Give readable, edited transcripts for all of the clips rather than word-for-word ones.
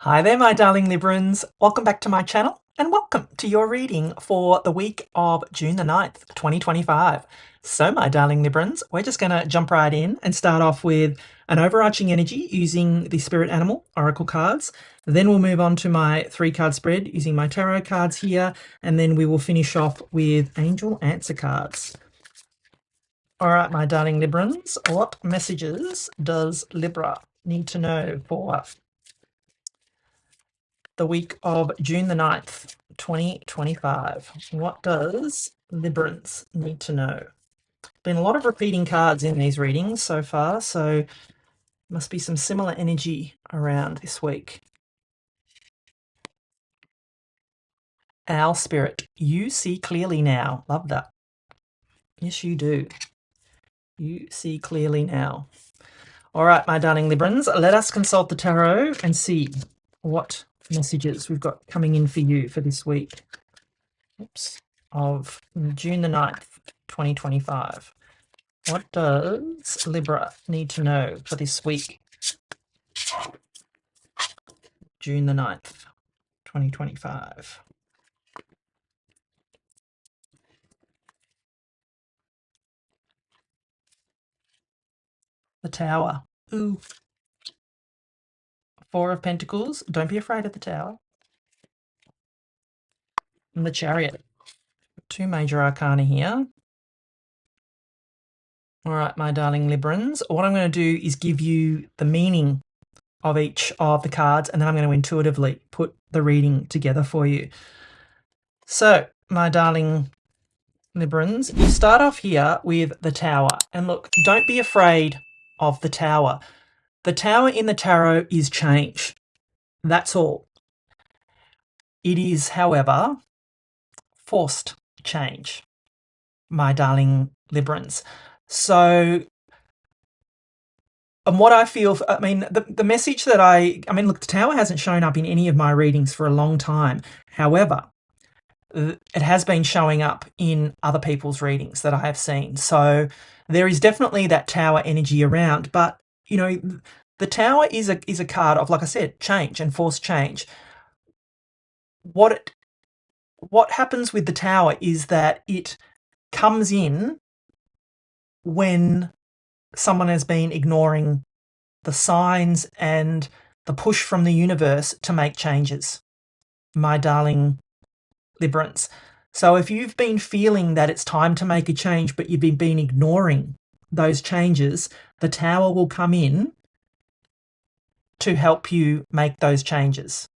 Hi there, my darling Librans. Welcome back to my channel and welcome to your reading for the week of June the 9th, 2025. So, my darling Librans, we're just going to jump right in and start off with an overarching energy using the Spirit Animal Oracle cards. Then we'll move on to my 3-card spread using my tarot cards here, and then we will finish off with Angel Answer cards. All right, my darling Librans, what messages does Libra need to know for the week of June the 9th, 2025. What does Librans need to know? Been a lot of repeating cards in these readings so far, so must be some similar energy around this week. Owl Spirit, you see clearly now. Love that. Yes, you do. You see clearly now. All right, my darling Librans, let us consult the tarot and see what messages we've got coming in for you for this week. Of June the 9th, 2025. What does Libra need to know for this week? June the 9th, 2025. The Tower. Ooh. 4 of Pentacles. Don't be afraid of the Tower. And the Chariot. 2 major arcana here. All right, my darling Librans. What I'm going to do is give you the meaning of each of the cards, and then I'm going to intuitively put the reading together for you. So, my darling Librans, you start off here with the Tower. And look, don't be afraid of the Tower. The Tower in the tarot is change. That's all. It is, however, forced change, my darling Librans. So, and what I feel, the message that look, the Tower hasn't shown up in any of my readings for a long time. However, it has been showing up in other people's readings that I have seen. So there is definitely that Tower energy around. But, you know, the Tower is a card of, like I said, change and forced change. What happens with the Tower is that it comes in when someone has been ignoring the signs and the push from the universe to make changes, my darling Librans. So if you've been feeling that it's time to make a change, but you've been ignoring those changes, the Tower will come in to help you make those changes,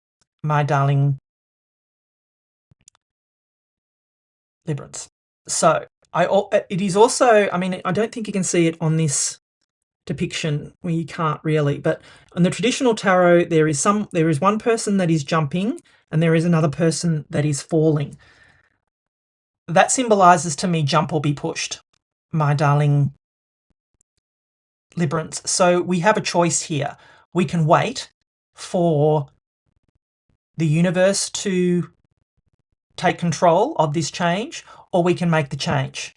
my darling Librans. So it is also, I don't think you can see it on this depiction where you can't really, but in the traditional tarot, there is one person that is jumping and there is another person that is falling. That symbolizes to me jump or be pushed, my darling Librans. So we have a choice here. We can wait for the universe to take control of this change, or we can make the change.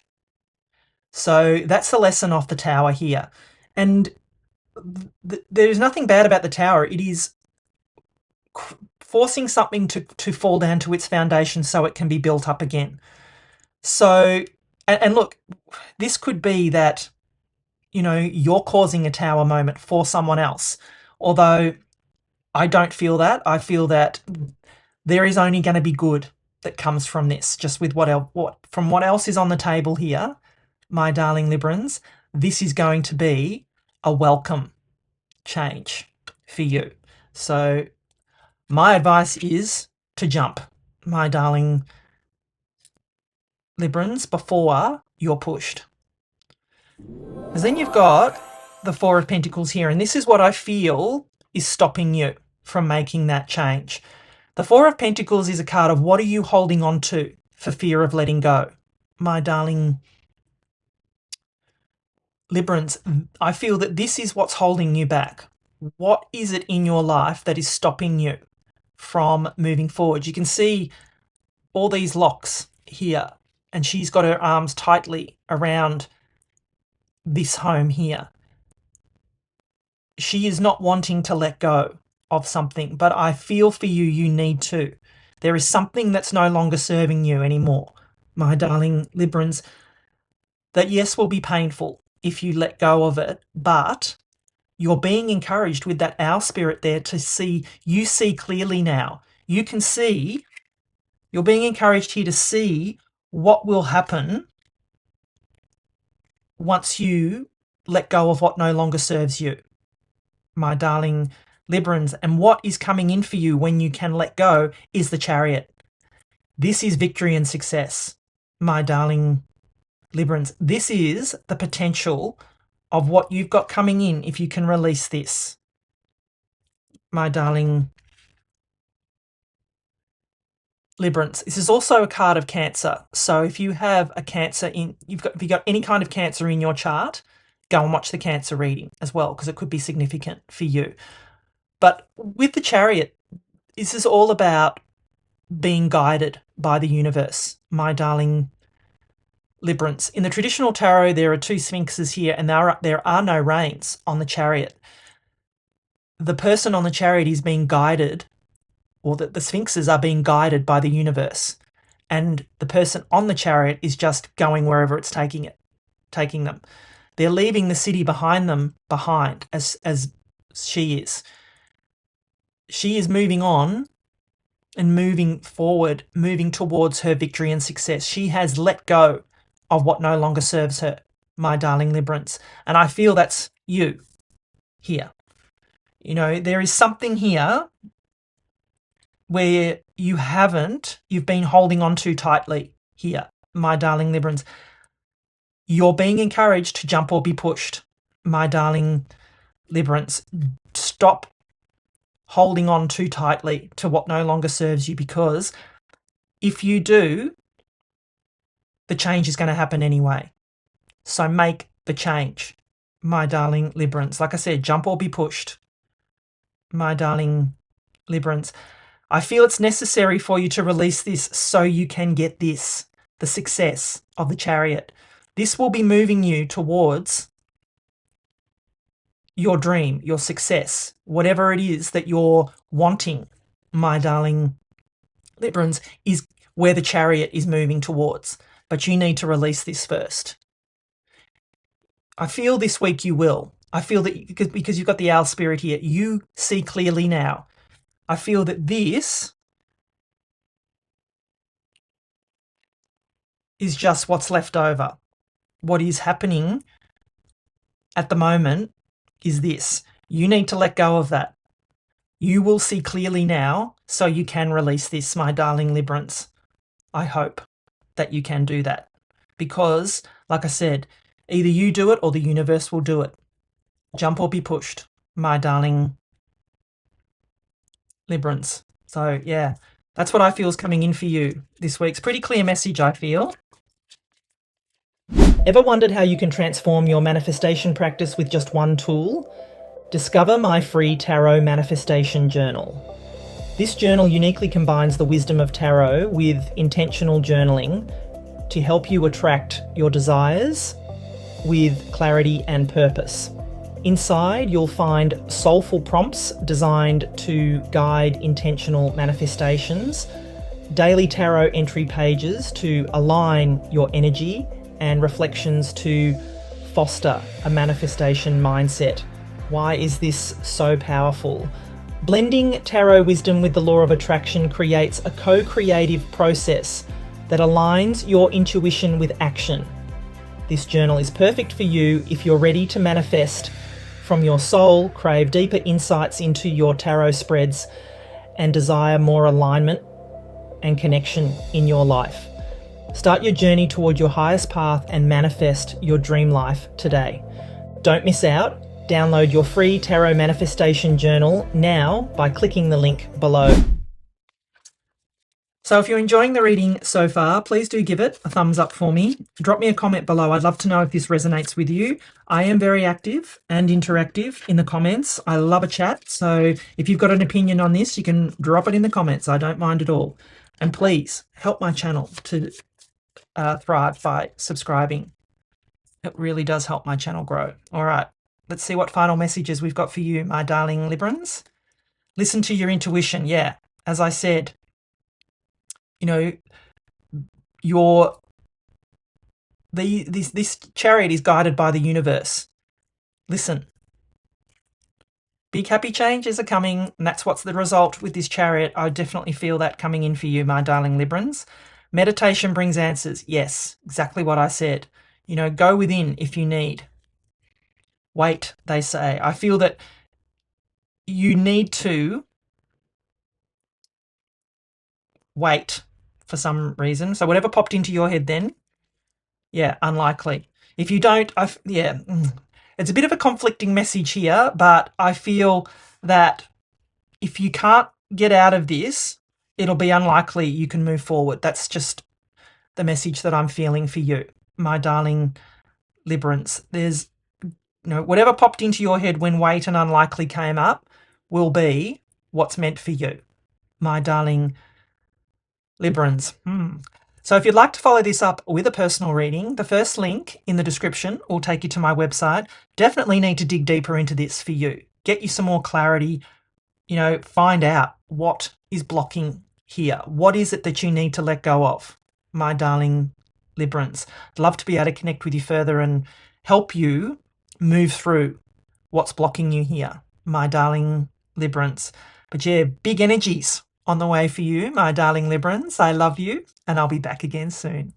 So that's the lesson of the Tower here. And there's nothing bad about the Tower. It is forcing something to fall down to its foundation so it can be built up again. So, and look, this could be that, you're causing a Tower moment for someone else. Although I don't feel that. I feel that there is only going to be good that comes from this, just with what else is on the table here, my darling Librans. This is going to be a welcome change for you. So my advice is to jump, my darling Librans, before you're pushed. Because then you've got the 4 of Pentacles here, and this is what I feel is stopping you from making that change. The 4 of Pentacles is a card of what are you holding on to for fear of letting go, my darling Librans. I feel that this is what's holding you back. What is it in your life that is stopping you from moving forward? You can see all these locks here, and she's got her arms tightly around this home here. She is not wanting to let go of something, but I feel for you, you need to. There is something that's no longer serving you anymore, my darling Librans, that yes, will be painful if you let go of it, but you're being encouraged with that owl spirit there to see, you see clearly now. You can see, you're being encouraged here to see what will happen once you let go of what no longer serves you, my darling Librans. And what is coming in for you when you can let go is the Chariot. This is victory and success, my darling Librans. This is the potential of what you've got coming in if you can release this, my darling Librans. This is also a card of Cancer. So if you have a Cancer if you got any kind of Cancer in your chart, go and watch the Cancer reading as well, because it could be significant for you. But with the Chariot, this is all about being guided by the universe, my darling Librans. In the traditional tarot, there are two sphinxes here, and there are no reins on the Chariot. The person on the Chariot is being guided, or the sphinxes are being guided by the universe, and the person on the Chariot is just going wherever it's taking them. They're leaving the city behind as she is. She is moving on and moving forward, moving towards her victory and success. She has let go of what no longer serves her, my darling Librans. And I feel that's you here. You know, there is something here where you've been holding on too tightly here, my darling Librans. You're being encouraged to jump or be pushed, my darling Librans. Stop holding on too tightly to what no longer serves you, because if you do, the change is going to happen anyway. So make the change, my darling Librans. Like I said, jump or be pushed, my darling Librans. I feel it's necessary for you to release this so you can get this, the success of the Chariot. This will be moving you towards your dream, your success, whatever it is that you're wanting, my darling Librans, is where the Chariot is moving towards. But you need to release this first. I feel this week you will. I feel that because you've got the owl spirit here, you see clearly now. I feel that this is just what's left over. What is happening at the moment is this. You need to let go of that. You will see clearly now, so you can release this, my darling Librans. I hope that you can do that, because, like I said, either you do it or the universe will do it. Jump or be pushed, my darling Librans. So, yeah, that's what I feel is coming in for you this week. It's a pretty clear message, I feel. Ever wondered how you can transform your manifestation practice with just one tool? Discover my free Tarot Manifestation Journal. This journal uniquely combines the wisdom of tarot with intentional journaling to help you attract your desires with clarity and purpose. Inside, you'll find soulful prompts designed to guide intentional manifestations, daily tarot entry pages to align your energy, and reflections to foster a manifestation mindset. Why is this so powerful? Blending tarot wisdom with the law of attraction creates a co-creative process that aligns your intuition with action. This journal is perfect for you if you're ready to manifest from your soul, crave deeper insights into your tarot spreads, and desire more alignment and connection in your life. Start your journey toward your highest path and manifest your dream life today. Don't miss out. Download your free Tarot Manifestation Journal now by clicking the link below. So if you're enjoying the reading so far, please do give it a thumbs up for me. Drop me a comment below. I'd love to know if this resonates with you. I am very active and interactive in the comments. I love a chat. So if you've got an opinion on this, you can drop it in the comments. I don't mind at all. And please help my channel to thrive by subscribing. It really does help my channel grow. All right, let's see what final messages we've got for you, my darling Librans. Listen to your intuition. Yeah, as I said, you know, your this chariot is guided by the universe. Listen. Big happy changes are coming, and that's what's the result with this chariot. I definitely feel that coming in for you, my darling Librans. Meditation brings answers. Yes, exactly what I said. Go within if you need. Wait, they say. I feel that you need to wait for some reason. So whatever popped into your head then, yeah, unlikely. If you don't, it's a bit of a conflicting message here, but I feel that if you can't get out of this, it'll be unlikely you can move forward. That's just the message that I'm feeling for you, my darling Librans. There's, whatever popped into your head when wait and unlikely came up will be what's meant for you, my darling Librans. So if you'd like to follow this up with a personal reading, the first link in the description will take you to my website. Definitely need to dig deeper into this for you. Get you some more clarity, find out what is blocking here. What is it that you need to let go of, my darling Librans? I'd love to be able to connect with you further and help you move through what's blocking you here, my darling Librans. But yeah, big energies on the way for you, my darling Librans. I love you, and I'll be back again soon.